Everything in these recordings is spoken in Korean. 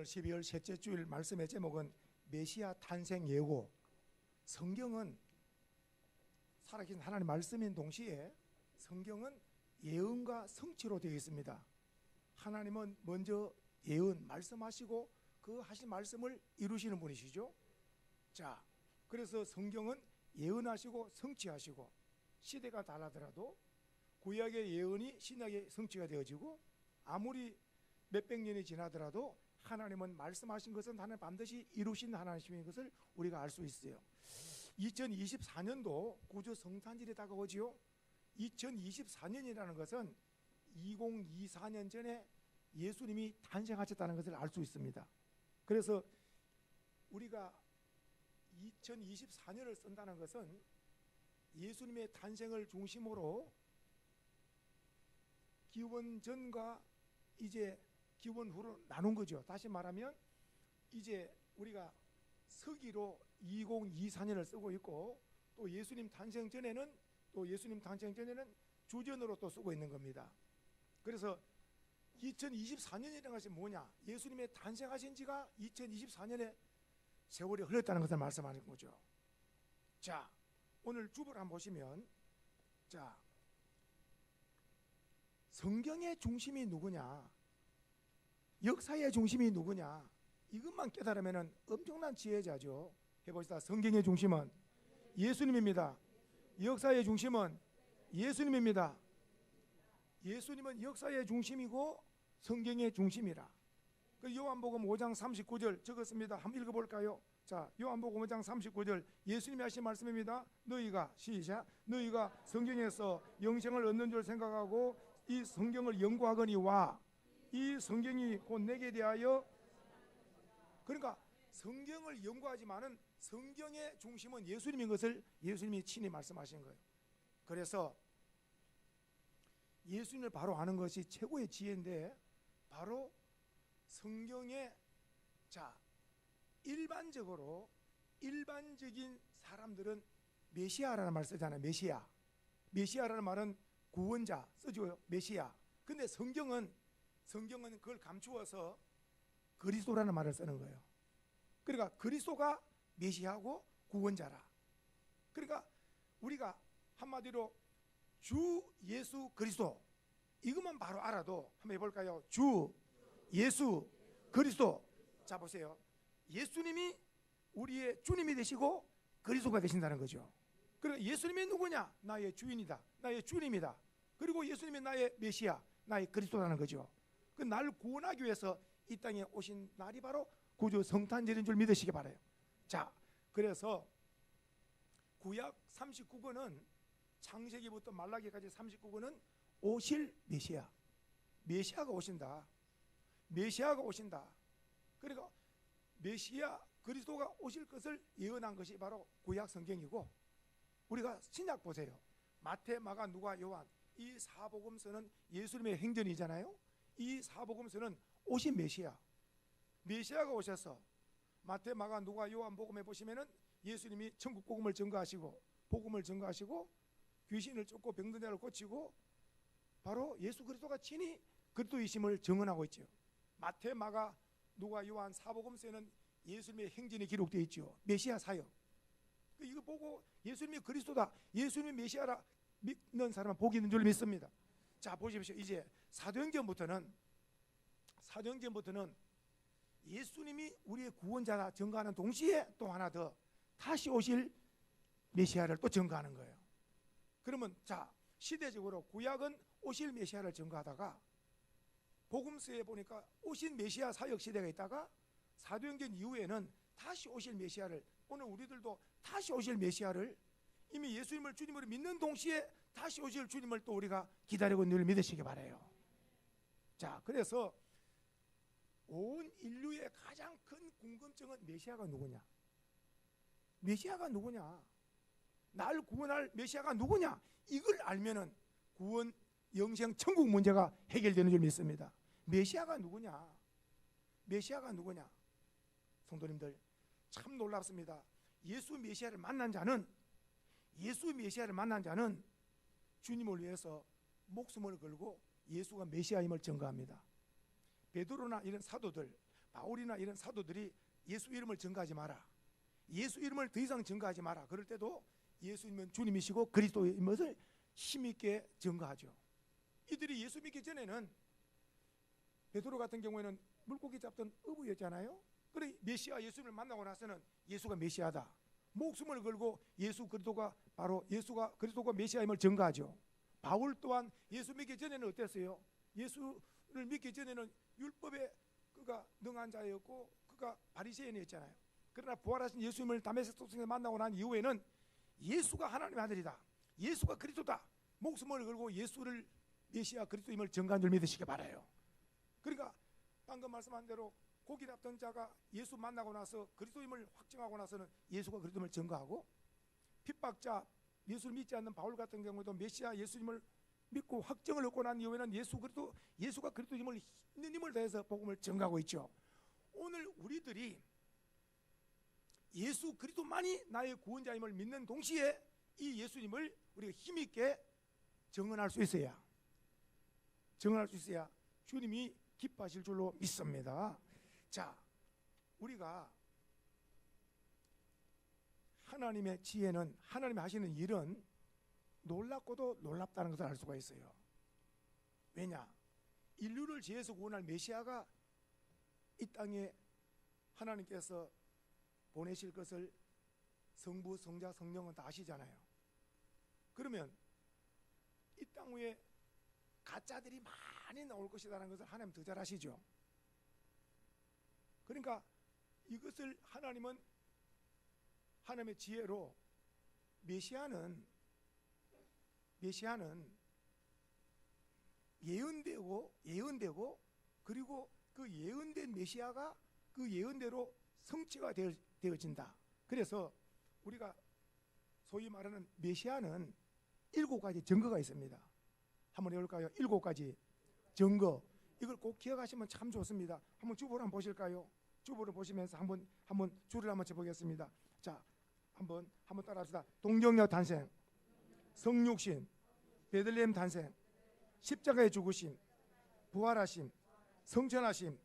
오늘 12월 셋째 주일 말씀의 제목은 메시아 탄생 예고. 성경은 살아계신 하나님의 말씀인 동시에 성경은 예언과 성취로 되어 있습니다. 하나님은 먼저 예언 말씀하시고 그 하신 말씀을 이루시는 분이시죠. 자, 그래서 성경은 예언하시고 성취하시고, 시대가 달라더라도 구약의 예언이 신약의 성취가 되어지고, 아무리 몇백 년이 지나더라도 하나님은 말씀하신 것은 하나님 반드시 이루신 하나님인 것을 우리가 알 수 있어요. 2024년도 구주 성탄절이 다가오지요. 2024년이라는 것은 2024년 전에 예수님이 탄생하셨다는 것을 알 수 있습니다. 그래서 우리가 2024년을 쓴다는 것은 예수님의 탄생을 중심으로 기원 전과 이제 기원 후로 나눈 거죠. 다시 말하면 이제 우리가 서기로 2024년을 쓰고 있고, 또 예수님 탄생 전에는 주전으로 또 쓰고 있는 겁니다. 그래서 2024년이라는 것이 뭐냐? 예수님의 탄생하신 지가 2024년에 세월이 흘렀다는 것을 말씀하는 거죠. 자, 오늘 주보를 한번 보시면, 자, 성경의 중심이 누구냐, 역사의 중심이 누구냐, 이것만 깨달으면 엄청난 지혜자죠. 해봅시다. 성경의 중심은 예수님입니다. 역사의 중심은 예수님입니다. 예수님은 역사의 중심이고 성경의 중심이라. 그 요한복음 5장 39절 적었습니다. 한번 읽어볼까요? 자, 요한복음 5장 39절 예수님이 하신 말씀입니다. 너희가 시작. 너희가 성경에서 영생을 얻는 줄 생각하고 이 성경을 연구하거니와 이 성경이 곧 내게 대하여, 그러니까 성경을 연구하지만은 성경의 중심은 예수님인 것을 예수님이 친히 말씀하신 거예요. 그래서 예수님을 바로 아는 것이 최고의 지혜인데, 바로 성경에, 자, 일반적인 사람들은 메시아라는 말 쓰잖아요. 메시아라는 말은 구원자 쓰죠. 메시아. 근데 성경은 그걸 감추어서 그리스도라는 말을 쓰는 거예요. 그러니까 그리스도가 메시아고 구원자라. 그러니까 우리가 한마디로 주 예수 그리스도, 이것만 바로 알아도 한번 해볼까요? 주 예수 그리스도. 자, 보세요. 예수님이 우리의 주님이 되시고 그리스도가 되신다는 거죠. 그러니까 예수님이 누구냐? 나의 주인이다, 나의 주님이다. 그리고 예수님이 나의 메시아, 나의 그리스도라는 거죠. 그 나를 구원하기 위해서 이 땅에 오신 날이 바로 구주 성탄절인 줄 믿으시기 바라요. 자, 그래서 구약 39권은, 창세기부터 말라기까지 39권은 오실 메시아가 오신다. 그러니까 메시아 그리스도가 오실 것을 예언한 것이 바로 구약 성경이고, 우리가 신약 보세요. 마태, 마가, 누가, 요한, 이 사복음서는 예수님의 행전이잖아요. 이 사복음서는 오신 메시아가 오셔서 마태, 마가, 누가, 요한 복음에 보시면은 예수님이 천국 복음을 증거하시고 귀신을 쫓고 병든 자를 고치고 바로 예수 그리스도가 친히 그리스도이심을 증언하고 있죠. 마태, 마가, 누가, 요한 사복음서에는 예수님의 행전이 기록되어 있죠. 메시아 사역. 이거 보고 예수님이 그리스도다, 예수님이 메시아라 믿는 사람은 복이 있는 줄 믿습니다. 자, 보십시오. 이제 사도행전부터는 예수님이 우리의 구원자라 증거하는 동시에 또 하나 더 다시 오실 메시아를 또 증거하는 거예요. 그러면 자, 시대적으로 구약은 오실 메시아를 증거하다가 복음서에 보니까 오신 메시아 사역 시대가 있다가 사도행전 이후에는 다시 오실 메시아를, 오늘 우리들도 다시 오실 메시아를 이미 예수님을 주님으로 믿는 동시에 다시 오실 주님을 또 우리가 기다리고 늘 믿으시기 바라요. 자, 그래서 온 인류의 가장 큰 궁금증은 메시아가 누구냐? 날 구원할 메시아가 누구냐? 이걸 알면은 구원, 영생, 천국 문제가 해결되는 줄 믿습니다. 메시아가 누구냐? 성도님들, 참 놀랍습니다. 예수 메시아를 만난 자는 주님을 위해서 목숨을 걸고 예수가 메시아임을 증거합니다. 베드로나 이런 사도들, 바울이나 이런 사도들이 예수 이름을 증거하지 마라, 예수 이름을 더 이상 증거하지 마라, 그럴 때도 예수님은 주님이시고 그리스도인 것을 힘있게 증거하죠. 이들이 예수 믿기 전에는 베드로 같은 경우에는 물고기 잡던 어부였잖아요. 그래 메시아 예수를 만나고 나서는 예수가 메시아다, 목숨을 걸고 예수 그리스도가 바로 예수가 그리스도가 메시아임을 증거하죠. 바울 또한 예수 믿기 전에는 어땠어요? 예수를 믿기 전에는 율법에 그가 능한 자였고 그가 바리새인이었잖아요. 그러나 부활하신 예수님을 다메섹 도성에서 만나고 난 이후에는 예수가 하나님의 아들이다, 예수가 그리스도다, 목숨을 걸고 예수를 메시아 그리스도임을 증거한 줄 믿으시기 바라요. 그러니까 방금 말씀한 대로 고기 잡던 자가 예수 만나고 나서 그리스도임을 확증하고 나서는 예수가 그리스도임을 증거하고, 핍박자 예수를 믿지 않는 바울 같은 경우도 메시아 예수님을 믿고 확증을 얻고 난 이후에는 예수가 그리스도임을 있는 힘을 다해서 복음을 증거하고 있죠. 오늘 우리들이 예수 그리스도만이 나의 구원자임을 믿는 동시에 이 예수님을 우리가 힘있게 증언할 수 있어야 주님이 기뻐하실 줄로 믿습니다. 자, 우리가 하나님의 지혜는, 하나님이 하시는 일은 놀랍고도 놀랍다는 것을 알 수가 있어요. 왜냐? 인류를 죄에서 구원할 메시아가 이 땅에 하나님께서 보내실 것을 성부, 성자, 성령은 다 아시잖아요. 그러면 이 땅 위에 가짜들이 많이 나올 것이라는 것을 하나님 더 잘 아시죠. 그러니까 이것을 하나님은 하나님의 지혜로 메시아는 예언되고 그리고 그 예언된 메시아가 그 예언대로 성취가 되어진다. 그래서 우리가 소위 말하는 메시아는 7가지 증거가 있습니다. 한번 해볼까요? 7가지 증거. 이걸 꼭 기억하시면 참 좋습니다. 한번 주보를 한번 보실까요? 주보를 보시면서 한번 줄을 한번 쳐보겠습니다. 자, 한번 따라합시다. 동정녀 탄생, 성육신, 베들레헴 탄생, 십자가의 죽으심, 부활하심, 성천하심,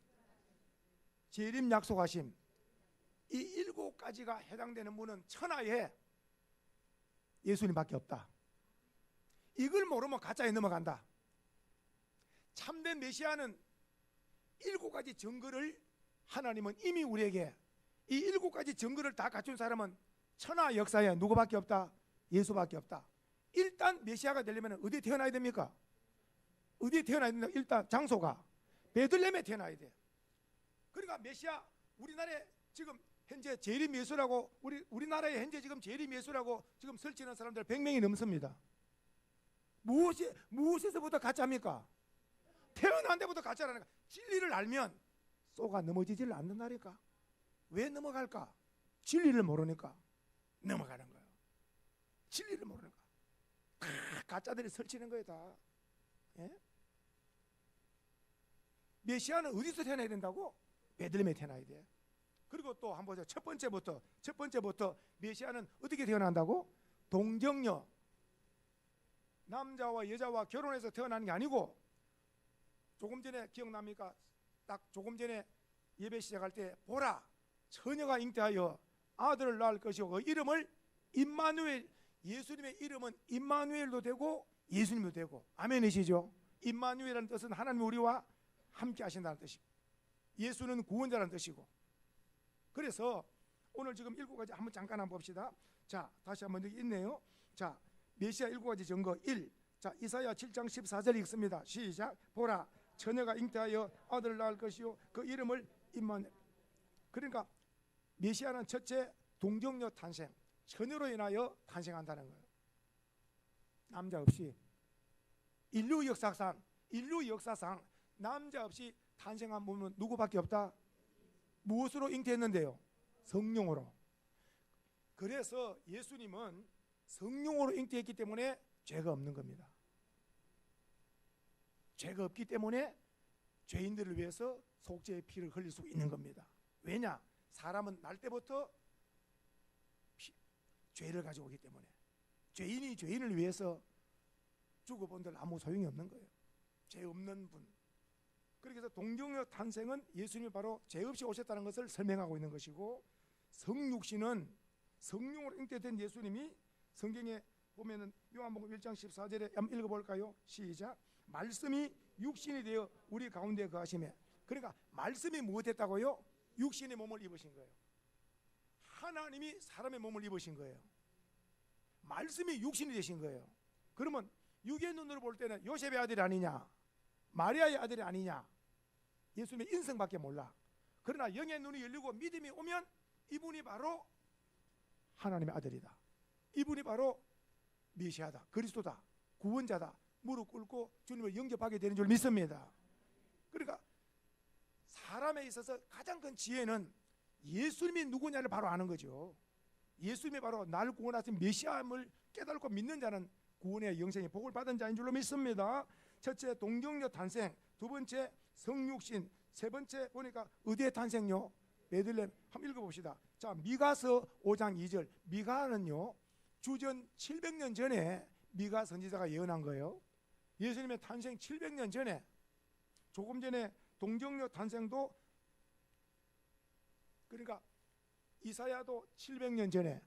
재림 약속하심. 이 7가지가 해당되는 분은 천하에 예수님밖에 없다. 이걸 모르면 가짜에 넘어간다. 참된 메시아는 7가지 증거를 하나님은 이미 우리에게, 이 7가지 증거를 다 갖춘 사람은 천하 역사에 누구밖에 없다? 예수밖에 없다. 일단 메시아가 되려면 어디에 태어나야 됩니까? 어디에 태어나야 된다? 일단 장소가 베들레헴에 태어나야 돼. 그러니까 메시아, 우리나라에 지금 현재 재림 예수라고, 우리나라에 현재 지금 재림 예수라고 지금 설치하는 사람들 100명이 넘습니다. 무엇에서부터 가짜입니까? 태어난 데부터 가짜라는 거야. 진리를 알면 쏘가 넘어지지를 않는다니까. 왜 넘어갈까? 진리를 모르니까 넘어가는 거예요. 진리를 모르니까 다 가짜들이 설치는 거예요. 다. 예? 메시아는 어디서 태어나야 된다고? 베들레헴에 태어나야 돼. 그리고 또 한번 보자. 첫 번째부터 메시아는 어떻게 태어난다고? 동정녀, 남자와 여자와 결혼해서 태어나는 게 아니고, 조금 전에 기억납니까? 딱 조금 전에 예배 시작할 때 보라, 처녀가 잉태하여 아들을 낳을 것이고 그 이름을 임마누엘. 예수님의 이름은 임마누엘도 되고 예수님도 되고. 아멘이시죠? 임마누엘이라는 뜻은 하나님 우리와 함께 하신다는 뜻이고, 예수는 구원자라는 뜻이고. 그래서 오늘 지금 7가지 한번 잠깐 한번 봅시다. 자, 다시 한번 여기 있네요. 자, 메시아 7가지 증거 1. 자, 이사야 7장 14절 읽습니다. 시작. 보라, 처녀가 잉태하여 아들을 낳을 것이요 그 이름을 임마누엘. 그러니까 메시아는 첫째 동정녀 탄생, 처녀로 인하여 탄생한다는 거예요. 남자 없이. 인류 역사상 남자 없이 탄생한 분은 누구밖에 없다? 무엇으로 잉태했는데요? 성령으로. 그래서 예수님은 성령으로 잉태했기 때문에 죄가 없는 겁니다. 죄가 없기 때문에 죄인들을 위해서 속죄의 피를 흘릴 수 있는 겁니다. 왜냐? 사람은 날 때부터 죄를 가지고 오기 때문에. 죄인이 죄인을 위해서 죽어본들 아무 소용이 없는 거예요. 죄 없는 분, 그래서 동정녀 탄생은 예수님이 바로 죄 없이 오셨다는 것을 설명하고 있는 것이고, 성육신은 성령으로 잉태된 예수님이 성경에 보면은 요한복음 1장 14절에 한번 읽어볼까요? 시작. 말씀이 육신이 되어 우리 가운데 거하시매. 그러니까 말씀이 무엇했다고요? 육신의 몸을 입으신 거예요. 하나님이 사람의 몸을 입으신 거예요. 말씀이 육신이 되신 거예요. 그러면 육의 눈으로 볼 때는 요셉의 아들이 아니냐, 마리아의 아들이 아니냐, 예수님의 인성밖에 몰라. 그러나 영의 눈이 열리고 믿음이 오면 이분이 바로 하나님의 아들이다, 이분이 바로 메시아다, 그리스도다, 구원자다, 무릎 꿇고 주님을 영접하게 되는 줄 믿습니다. 그러니까 사람에 있어서 가장 큰 지혜는 예수님이 누구냐를 바로 아는 거죠. 예수님이 바로 나를 구원하신 메시아임을 깨닫고 믿는 자는 구원의 영생의 복을 받은 자인 줄로 믿습니다. 첫째, 동정녀 탄생. 두 번째, 성육신. 세 번째 보니까 어디에 탄생요? 베들레헴. 한번 읽어봅시다. 자, 미가서 5장 2절. 미가는요, 주전 700년 전에 미가 선지자가 예언한 거예요. 예수님의 탄생 700년 전에, 조금 전에 동정녀 탄생도, 그러니까 이사야도 700년 전에,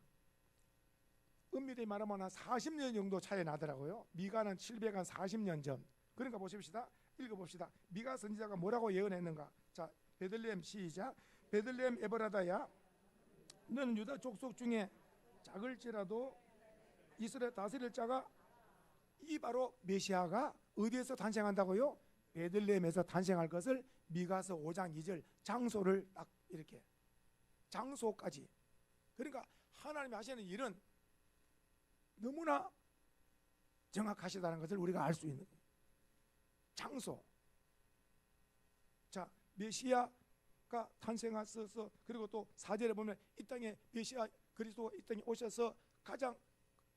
엄밀히 말하면 한 40년 정도 차이 나더라고요. 미가는 740년 전. 그러니까 보십시다. 읽어봅시다. 미가 선지자가 뭐라고 예언했는가. 자, 베들레헴 시작. 베들레헴 에브라다야, 너는 유다 족속 중에 작을지라도 이스라엘 다스릴 자가, 이 바로 메시아가 어디에서 탄생한다고요? 베들레헴에서 탄생할 것을 미가서 5장 2절 장소를 딱 이렇게, 장소까지. 그러니까 하나님이 하시는 일은 너무나 정확하시다는 것을 우리가 알 수 있는 거예요. 장소. 자, 메시아가 탄생하셔서, 그리고 또 4절에 보면 이 땅에 메시아 그리스도가 이 땅에 오셔서 가장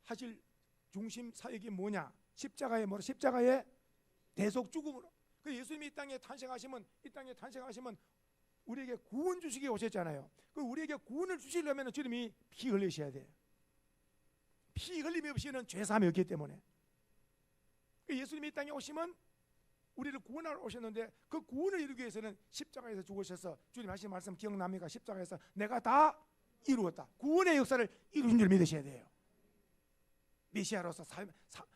하실 중심 사역이 뭐냐? 십자가의 뭐라? 십자가의 대속 죽음으로. 그 예수님이 이 땅에 탄생하시면, 이 땅에 탄생하시면 우리에게 구원 주시기 오셨잖아요. 그 우리에게 구원을 주시려면 주님이 피 흘리셔야 돼요. 피 흘림이 없이는 죄사함이 없기 때문에. 그 예수님이 이 땅에 오시면 우리를 구원하러 오셨는데, 그 구원을 이루기 위해서는 십자가에서 죽으셔서, 주님 하신 말씀 기억납니까? 십자가에서 내가 다 이루었다, 구원의 역사를 이루신 줄 믿으셔야 돼요. 메시아로서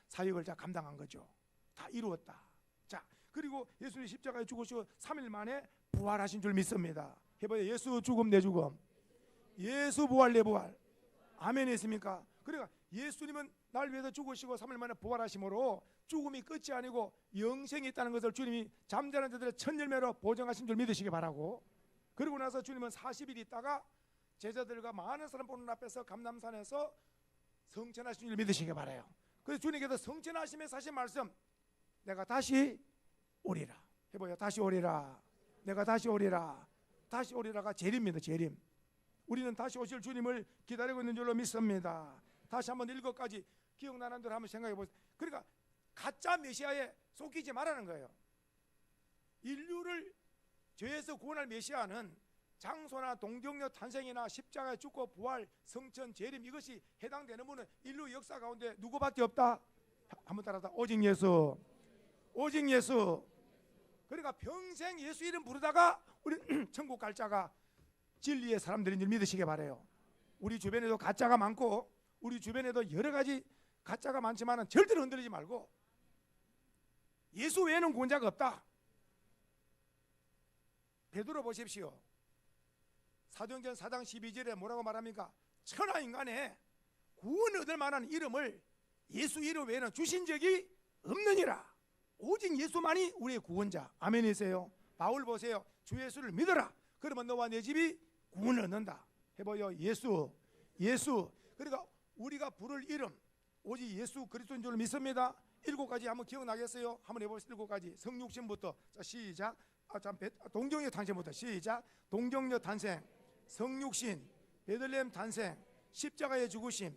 사역을 다 감당한 거죠. 다 이루었다. 자, 그리고 예수님이 십자가에 죽으시고 3일 만에 부활하신 줄 믿습니다. 해봐요. 예수 죽음 내 죽음, 예수 부활 내 부활. 아멘 했습니까? 그러니까 예수님은 날 위해서 죽으시고 3일 만에 부활하심으로 죽음이 끝이 아니고 영생이 있다는 것을 주님이 잠자는 자들의 첫 열매로 보증하신 줄 믿으시기 바라고, 그리고 나서 주님은 40일 있다가 제자들과 많은 사람 보는 앞에서 감람산에서 성천하신 줄 믿으시기 바라요. 그래서 주님께서 성천하심에 사신 말씀, 내가 다시 오리라. 해봐요. 다시 오리라. 내가 다시 오리라. 다시 오리라가 재림입니다. 재림. 우리는 다시 오실 주님을 기다리고 있는 줄로 믿습니다. 다시 한번 읽어까지 기억나는 대로 한번 생각해 보세요. 그러니까 가짜 메시아에 속이지 말라는 거예요. 인류를 죄에서 구원할 메시아는 장소나 동정녀 탄생이나 십자가에 죽고 부활, 성천, 재림, 이것이 해당되는 분은 인류 역사 가운데 누구밖에 없다. 한번 따라다. 오직 예수. 오직 예수. 그러니까 평생 예수 이름 부르다가 우리 천국 갈 자가 진리의 사람들인 줄 믿으시기 바라요. 우리 주변에도 가짜가 많고, 우리 주변에도 여러 가지 가짜가 많지만 절대로 흔들리지 말고, 예수 외에는 구원자가 없다. 베드로 보십시오. 사도행전 4장 12절에 뭐라고 말합니까? 천하 인간에 구원 얻을 만한 이름을 예수 이름 외에는 주신 적이 없느니라. 오직 예수만이 우리의 구원자. 아멘이세요. 바울 보세요. 주 예수를 믿어라. 그러면 너와 내 집이 구원을 얻는다. 해봐요. 예수. 예수. 그러니까 우리가 부를 이름 오직 예수 그리스도인 줄 믿습니다. 7가지 한번 기억나겠어요? 한번 해보세요. 7가지. 성육신부터. 자, 시작. 동정녀 탄생부터 시작. 동정녀 탄생, 성육신, 베들레헴 탄생, 십자가의 죽으심,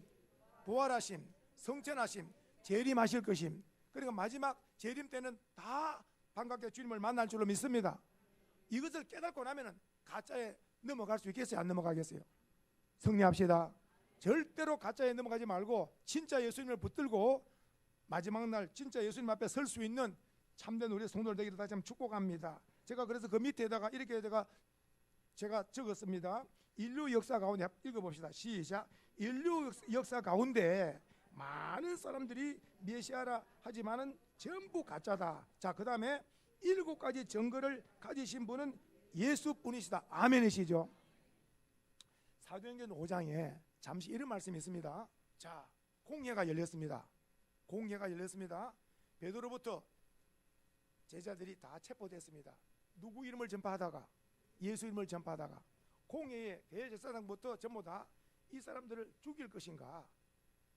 부활하심, 성천하심, 재림하실 것임. 그러니까 마지막 재림 때는 다 반갑게 주님을 만날 줄로 믿습니다. 이것을 깨닫고 나면은 가짜에 넘어갈 수 있겠어요? 안 넘어가겠어요? 승리합시다. 절대로 가짜에 넘어가지 말고 진짜 예수님을 붙들고 마지막 날 진짜 예수님 앞에 설 수 있는 참된 우리 성도들 되기를 다시 한번 축복합니다. 제가 그래서 그 밑에다가 이렇게 제가 적었습니다. 인류 역사 가운데 읽어봅시다. 시작. 인류 역사 가운데 많은 사람들이 메시아라 하지만은 전부 가짜다. 자, 그 다음에 7가지 증거를 가지신 분은 예수뿐이시다. 아멘이시죠? 사도행전 5장에 잠시 이런 말씀이 있습니다. 자, 공회가 열렸습니다. 공회가 열렸습니다. 베드로부터 제자들이 다 체포됐습니다. 누구 이름을 전파하다가? 예수 이름을 전파하다가 공회의 대제사장부터 전부 다 이 사람들을 죽일 것인가?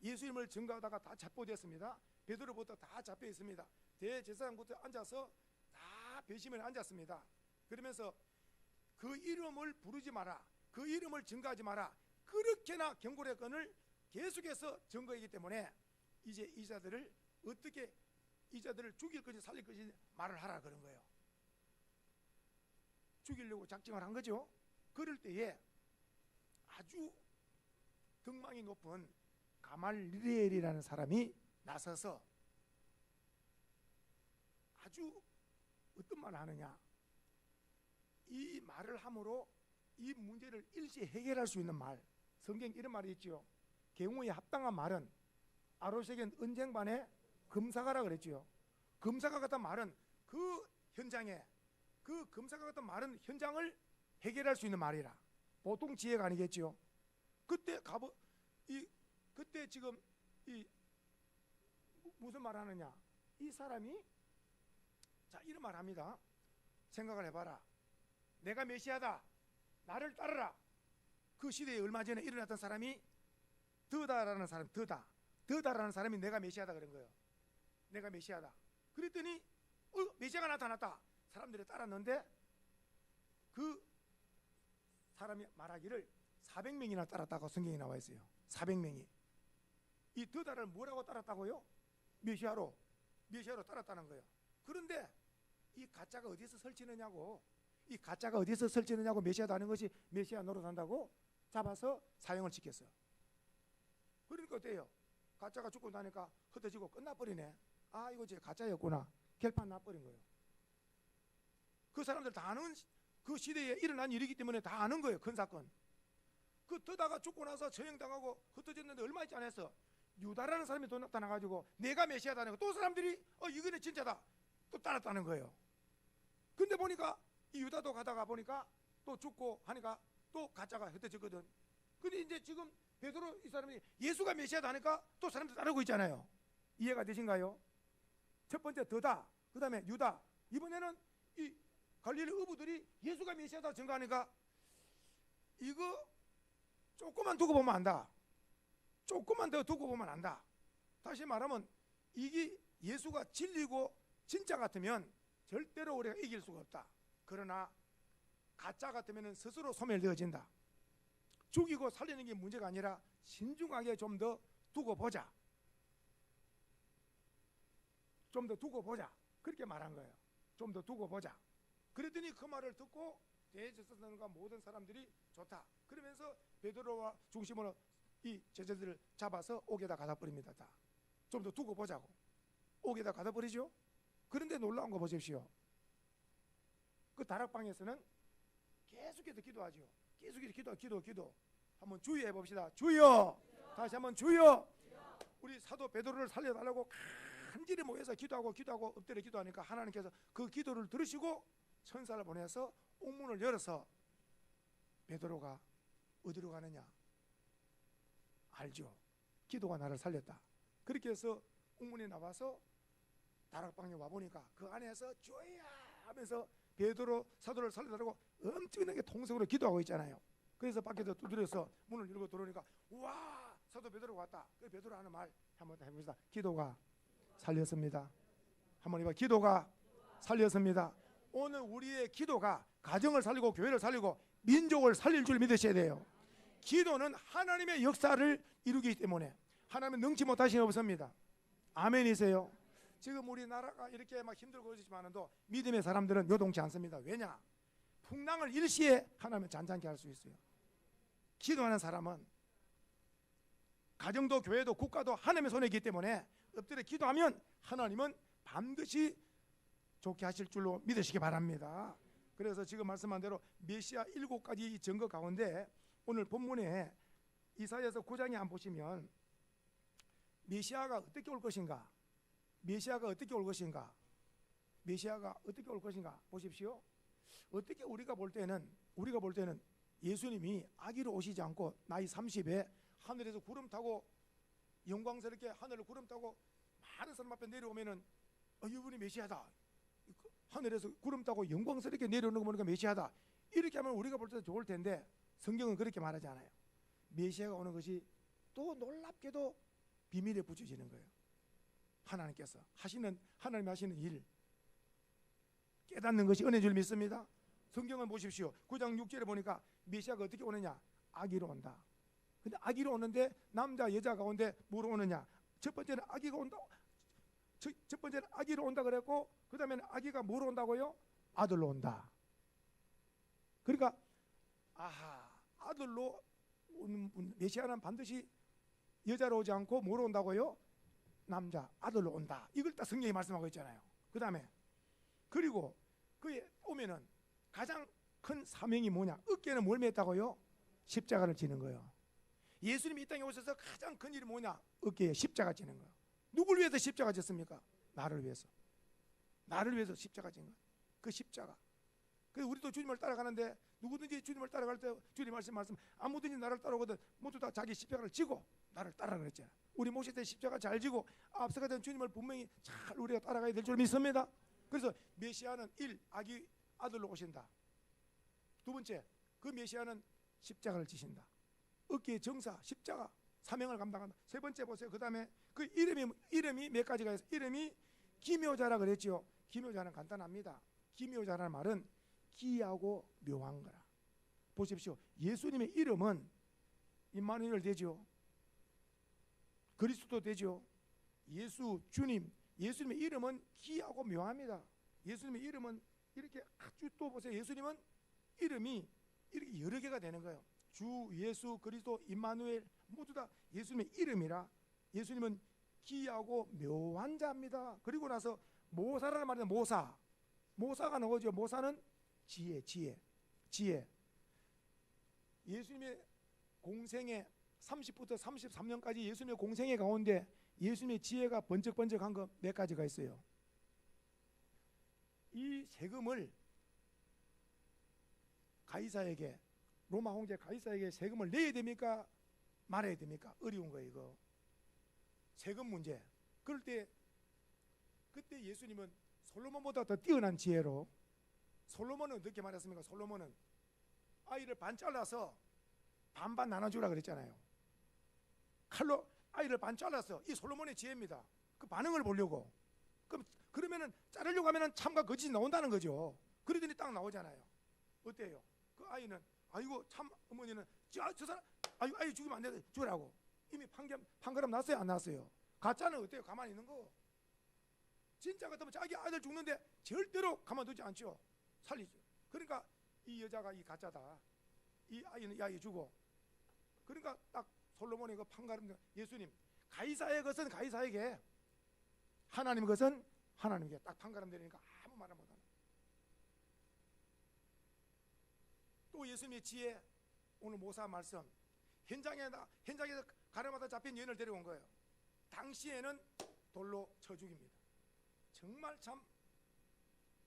예수 이름을 증거하다가 다 체포됐습니다. 베드로부터 다 잡혀 있습니다. 대제사장부터 앉아서 다 배심에 앉았습니다. 그러면서 그 이름을 부르지 마라, 그 이름을 증거하지 마라, 그렇게나 경고의 건을 계속해서 증거이기 때문에 이제 이 자들을 어떻게 이 자들을 죽일 것인지 살릴 것인지 말을 하라 그런 거예요. 죽이려고 작정을 한 거죠. 그럴 때에 아주 등망이 높은 가말리엘이라는 사람이 나서서 아주 어떤 말을 하느냐, 이 말을 함으로 이 문제를 일시 해결할 수 있는 말, 성경에 이런 말이 있죠. 경우에 합당한 말은 아로새겐 은쟁반의 금사가라 그랬죠. 금사가 같은 말은 그 현장에, 그 금사가 같은 말은 현장을 해결할 수 있는 말이라. 보통 지혜가 아니겠죠. 그때 지금 이 무슨 말 하느냐, 이 사람이 자 이런 말 합니다. 생각을 해봐라. 내가 메시아다, 나를 따르라. 그 시대에 얼마 전에 일어났던 사람이 드다라는 사람, 드다라는 사람이 내가 메시아다 그런 거예요. 내가 메시아다. 그랬더니 메시아가 나타났다. 사람들이 따랐는데 그 사람이 말하기를 400명이나 따랐다고 성경에 나와 있어요. 400명이. 이 드다를 뭐라고 따랐다고요? 메시아로 따랐다는 거예요. 그런데 이 가짜가 어디서 설치느냐고, 이 가짜가 어디서 설치느냐고, 메시아도 아는 것이 메시아 노릇한다고 잡아서 사형을 시켰어요. 그러니까 어때요? 가짜가 죽고 나니까 흩어지고 끝나버리네. 아, 이거 제 가짜였구나. 결판 나버린 거예요. 그 사람들 다 아는, 그 시대에 일어난 일이기 때문에 다 아는 거예요. 큰 사건. 그 뜨다가 죽고 나서 처형당하고 흩어졌는데 얼마 있지 않았어. 유다라는 사람이 또 나타나가지고 내가 메시아다는 거, 또 사람들이 이거는 진짜다 또 따랐다는 거예요. 근데 보니까 이 유다도 가다가 보니까 또 죽고 하니까 또 가짜가 흩어졌거든. 근데 이제 지금 베드로 이 사람이 예수가 메시아다 하니까 또 사람들 따르고 있잖아요. 이해가 되신가요? 첫 번째 드다, 그 다음에 유다, 이번에는 이 갈릴리 어부들이 예수가 메시아다 증거하니까 이거 조금만 두고 보면 안다. 조금만 더 두고 보면 안다. 다시 말하면 이게 예수가 진리고 진짜 같으면 절대로 우리가 이길 수가 없다. 그러나 가짜 같으면 스스로 소멸되어진다. 죽이고 살리는 게 문제가 아니라 신중하게 좀 더 두고 보자. 좀 더 두고 보자. 그렇게 말한 거예요. 좀 더 두고 보자. 그랬더니 그 말을 듣고 대제사장과 모든 사람들이 좋다. 그러면서 베드로와 중심으로 이 제자들을 잡아서 옥에다 가다 버립니다. 다. 좀 더 두고 보자고. 옥에다 가다 버리죠. 그런데 놀라운 거 보십시오. 그 다락방에서는 계속해서 기도하죠. 계속해서 기도. 한번 주의해 봅시다. 주여. 다시 한번 주여. 우리 사도 베드로를 살려달라고 간절히 모여서 기도하고 엎드려 기도하니까 하나님께서 그 기도를 들으시고 천사를 보내서 옥문을 열어서 베드로가 어디로 가느냐 알죠. 기도가 나를 살렸다. 그렇게 해서 옥문에 나와서 다락방에 와보니까 그 안에서 주여 하면서 베드로 사도를 살려달라고 엄청나게 통성으로 기도하고 있잖아요. 그래서 밖에서 두드려서 문을 열고 들어오니까 와, 사도 베드로가 왔다. 그 베드로 하는 말 한번 해봅시다. 기도가 살렸습니다. 한번 해봐. 기도가 살렸습니다. 오늘 우리의 기도가 가정을 살리고 교회를 살리고 민족을 살릴 줄 믿으셔야 돼요. 기도는 하나님의 역사를 이루기 때문에 하나님은 능치 못하신 없습니다. 아멘이세요? 지금 우리나라가 이렇게 막 힘들고 있지만도 믿음의 사람들은 요동치 않습니다. 왜냐? 풍랑을 일시에 하나님은 잔잔케 할 수 있어요. 기도하는 사람은 가정도 교회도 국가도 하나님의 손에 있기 때문에 엎드려 기도하면 하나님은 반드시 좋게 하실 줄로 믿으시기 바랍니다. 그래서 지금 말씀한 대로 메시아 7가지 증거 가운데 오늘 본문에 이사야서 9장에 한번 보시면 메시아가 어떻게 올 것인가, 메시아가 어떻게 올 것인가, 메시아가 어떻게 올 것인가 보십시오. 어떻게 우리가 볼 때는 예수님이 아기로 오시지 않고 나이 30에 하늘에서 구름 타고 영광스럽게 하늘을 구름 타고 많은 사람 앞에 내려오면은 이분이 메시아다, 하늘에서 구름 타고 영광스럽게 내려오는 거 보니까 메시아다, 이렇게 하면 우리가 볼 때도 좋을 텐데 성경은 그렇게 말하지 않아요. 메시아가 오는 것이 또 놀랍게도 비밀에 붙여지는 거예요. 하나님께서 하나님이 하시는 일 깨닫는 것이 은혜인 줄 믿습니다. 성경을 보십시오. 9장 6절에 보니까 메시아가 어떻게 오느냐, 아기로 온다. 근데 아기로 오는데 남자 여자 가운데 뭐로 오느냐, 첫 번째는 아기가 온다. 첫 번째는 아기로 온다 그랬고, 그 다음에는 아기가 뭐로 온다고요? 아들로 온다. 그러니까 아들로 오는 메시아는 반드시 여자로 오지 않고 뭐로 온다고요? 남자 아들로 온다. 이걸 딱 성경이 말씀하고 있잖아요. 그 다음에 그리고 그에 오면은 가장 큰 사명이 뭐냐, 어깨는 뭘 맸다고요? 십자가를 지는 거예요. 예수님이 이 땅에 오셔서 가장 큰 일이 뭐냐, 어깨에 십자가 지는 거예요. 누굴 위해서 십자가 졌습니까? 나를 위해서 십자가 진 거예요. 그 십자가. 그래서 우리도 주님을 따라가는데 누구든지 주님을 따라갈 때 주님 말씀 아무든지 나를 따라오거든 모두 다 자기 십자가를 지고 나를 따라가 그랬잖아요. 우리 모실 때 십자가 잘 지고 앞서가 된 주님을 분명히 잘 우리가 따라가야 될 줄 믿습니다. 그래서 메시아는 아들로 오신다. 두 번째, 그 메시아는 십자가를 지신다. 어깨의 정사, 십자가, 사명을 감당한다. 세 번째 보세요. 그 다음에 그 이름이 몇 가지가 있어요. 이름이 기묘자라 그랬죠. 기묘자는 간단합니다. 기묘자라는 말은 기이하고 묘한 거라. 보십시오. 예수님의 이름은 임마누엘 되죠. 그리스도 되죠. 예수, 주님, 예수님의 이름은 기이하고 묘합니다. 예수님의 이름은 이렇게 아주, 또 보세요. 예수님은 이름이 이렇게 여러 개가 되는 거예요. 주, 예수, 그리스도, 임마누엘 모두 다 예수님의 이름이라. 예수님은 기이하고 묘한 자입니다. 그리고 나서 모사라는 말은 모사가 나오죠. 모사는 지혜. 예수님의 공생애 30부터 33년까지 예수님의 공생애 가운데 예수님의 지혜가 번쩍번쩍한 거 몇 가지가 있어요. 이 세금을 가이사에게, 로마 황제 가이사에게 세금을 내야 됩니까? 말아야 됩니까? 어려운 거예요, 이거. 세금 문제. 그럴 때 그때 예수님은 솔로몬보다 더 뛰어난 지혜로, 솔로몬은 어떻게 말했습니까? 솔로몬은 아이를 반 잘라서 반반 나눠주라 그랬잖아요. 칼로 아이를 반 잘라서, 이 솔로몬의 지혜입니다. 그 반응을 보려고. 그러면은 자르려고 하면은 참과 거짓이 나온다는 거죠. 그러더니 딱 나오잖아요. 어때요? 그 아이는 아이고 참, 어머니는 저 사람 아이 죽이면 안 돼, 죽으라고. 이미 판가름 났어요, 안 났어요? 가짜는 어때요? 가만히 있는 거. 진짜 같으면 자기 아들 죽는데 절대로 가만두지 않죠. 살리죠. 그러니까 이 여자가 이 가짜다, 이 아이는 이 아이 주고. 그러니까 딱 솔로몬의 그 판가름, 예수님 가이사의 것은 가이사에게, 하나님의 것은 하나님께 딱 판가름 내리니까 아무 말을 못하는. 또 예수님의 지혜, 오늘 모사 말씀, 현장에서 가늠하다 잡힌 여인을 데려온 거예요. 당시에는 돌로 쳐 죽입니다. 정말 참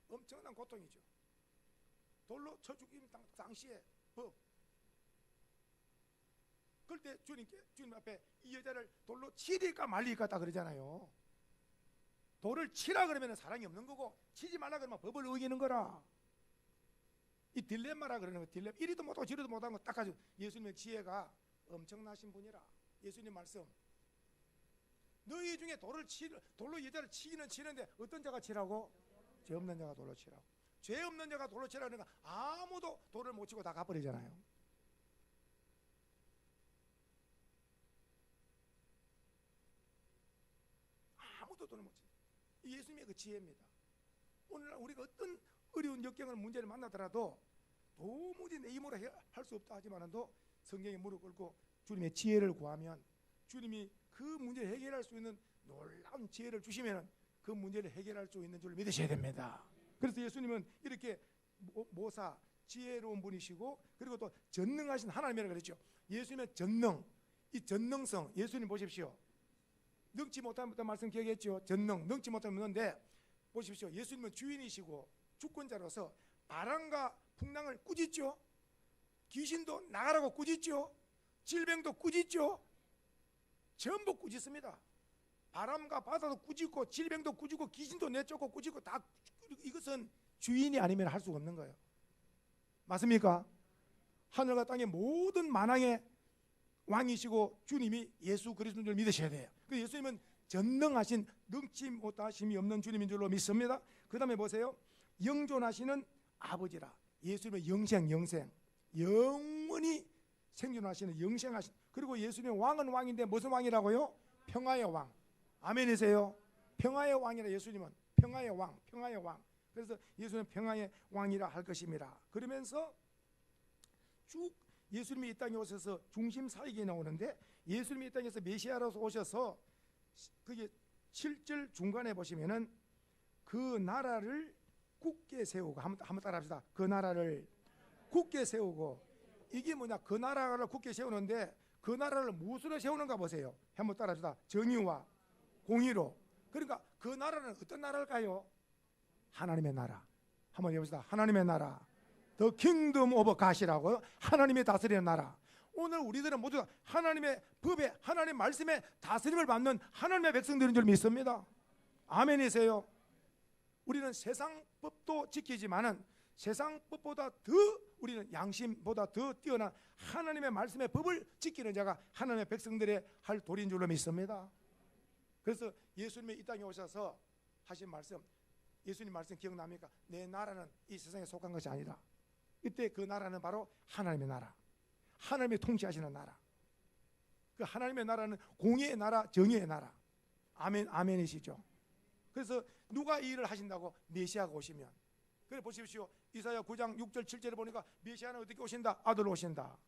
엄청난 고통이죠. 돌로 쳐 죽이는 당시의 법. 그럴 때 주님 앞에 이 여자를 돌로 치릴까 말릴까 딱 그러잖아요. 돌을 치라 그러면 사랑이 없는 거고, 치지 말라 그러면 법을 어기는 거라. 이 딜레마라 그러는 거. 딜레마. 이리도 못하고 저리도 못하는 거 딱 가지고. 예수님의 지혜가 엄청나신 분이라. 예수님 말씀, 너희 중에 돌로 여자를 치는데 어떤 자가 치라고? 죄 없는 자가 돌로 치라고. 죄 없는 자가 돌로 치라 그러니까 아무도 돌을 못 치고 다 가버리잖아요. 아무도 돌을 못 치. 예수님의 그 지혜입니다. 오늘날 우리가 어떤 어려운 역경을, 문제를 만나더라도 도무지 내 힘으로 할 수 없다 하지만도 성경에 무릎 꿇고 주님의 지혜를 구하면 주님이 그 문제를 해결할 수 있는 놀라운 지혜를 주시면 그 문제를 해결할 수 있는 줄 믿으셔야 됩니다. 그래서 예수님은 이렇게 모사, 지혜로운 분이시고, 그리고 또 전능하신 하나님이라고 그랬죠. 예수님의 전능, 이 전능성, 예수님 보십시오. 능치 못하면 말씀 기억했죠. 전능, 능치 못하면 없는데, 보십시오. 예수님은 주인이시고 주권자로서 바람과 풍랑을 꾸짖죠. 귀신도 나가라고 꾸짖죠. 질병도 꾸짖죠. 전부 꾸짖습니다. 바람과 바다도 꾸짖고 질병도 꾸짖고 귀신도 내쫓고 꾸짖고 다. 이것은 주인이 아니면 할 수가 없는 거예요. 맞습니까? 하늘과 땅의 모든 만왕의 왕이시고 주님이 예수 그리스도인 줄 믿으셔야 돼요. 그 예수님은 전능하신 능치 못하심이 없는 주님인 줄로 믿습니다. 그 다음에 보세요. 영존하시는 아버지라. 예수님의 영생 영원히 생존하시는 영생하신. 그리고 예수님의 왕은 왕인데 무슨 왕이라고요? 평화의 왕. 아멘이세요? 평화의 왕이라. 예수님은 평화의 왕. 그래서 예수님은 평화의 왕이라 할 것입니다. 그러면서 쭉 예수님이 이 땅에 오셔서 중심 사역이 나오는데, 예수님이 이 땅에서 메시아로서 오셔서 그게 7절 중간에 보시면은 그 나라를 굳게 세우고, 한번 따라합시다. 그 나라를 굳게 세우고. 이게 뭐냐? 그 나라를 굳게 세우는데 그 나라를 무엇으로 세우는가 보세요. 한번 따라합시다. 정의와 공의로. 그러니까 그 나라는 어떤 나라일까요? 하나님의 나라. 한번 해봅시다. 하나님의 나라. The kingdom of God이라고요. 하나님의 다스리는 나라. 오늘 우리들은 모두 하나님의 법에, 하나님의 말씀에 다스림을 받는 하나님의 백성들인 줄 믿습니다. 아멘이세요? 우리는 세상 법도 지키지만은 세상 법보다 더 우리는 양심보다 더 뛰어난 하나님의 말씀의 법을 지키는 자가 하나님의 백성들의 할 도리인 줄로 믿습니다. 그래서 예수님이 이 땅에 오셔서 하신 말씀, 예수님 말씀 기억납니까? 내 나라는 이 세상에 속한 것이 아니다. 이때 그 나라는 바로 하나님의 나라, 하나님이 통치하시는 나라. 그 하나님의 나라는 공의의 나라, 정의의 나라. 아멘이시죠? 그래서 누가 이 일을 하신다고? 메시아가 오시면. 그래 보십시오. 이사야 9장 6절 7절에 보니까 메시아는 어떻게 오신다? 아들로 오신다.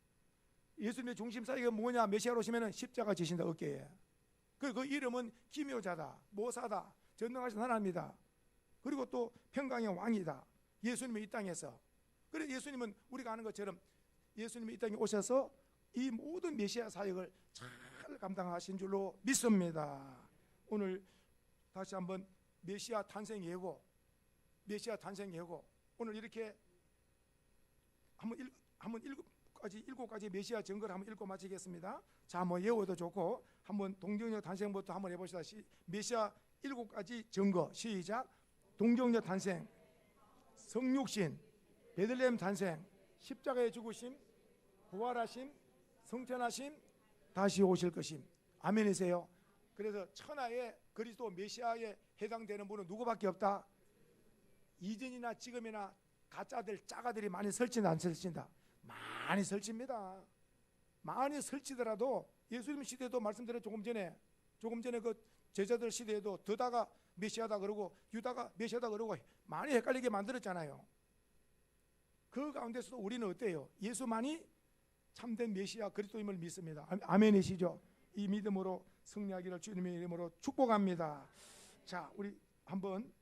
예수님의 중심사역이 뭐냐? 메시아로 오시면 십자가 지신다, 어깨에. 그 이름은 기묘자다, 모사다, 전능하신 하나님이다. 그리고 또 평강의 왕이다. 예수님이 이 땅에서. 그래 예수님은 우리가 아는 것처럼 예수님이 이 땅에 오셔서 이 모든 메시아 사역을 잘 감당하신 줄로 믿습니다. 오늘 다시 한번 메시아 탄생 예고, 오늘 이렇게 한번 일곱 가지 메시아 증거를 한번 읽고 마치겠습니다. 자, 뭐 예고도 좋고 한번 동정녀 탄생부터 한번 해봅시다. 메시아 7가지 증거. 시작. 동정녀 탄생, 성육신, 베들레헴 탄생, 십자가의 죽으심, 부활하심, 성천하심, 다시 오실 것임. 아멘이세요? 그래서 천하의 그리스도 메시아에 해당되는 분은 누구밖에 없다. 이전이나 지금이나 가짜들, 짜가들이 많이 설치나 안 설친다? 많이 설칩니다. 많이 설치더라도 예수님 시대도 말씀드린 조금 전에 그 제자들 시대에도 더다가 메시아다 그러고 유다가 메시아다 그러고 많이 헷갈리게 만들었잖아요. 그 가운데서도 우리는 어때요? 예수만이 참된 메시아 그리스도임을 믿습니다. 아멘이시죠? 이 믿음으로 승리하기를 주님의 이름으로 축복합니다. 자, 우리 한번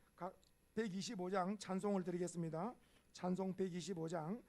125장 찬송을 드리겠습니다. 찬송 125장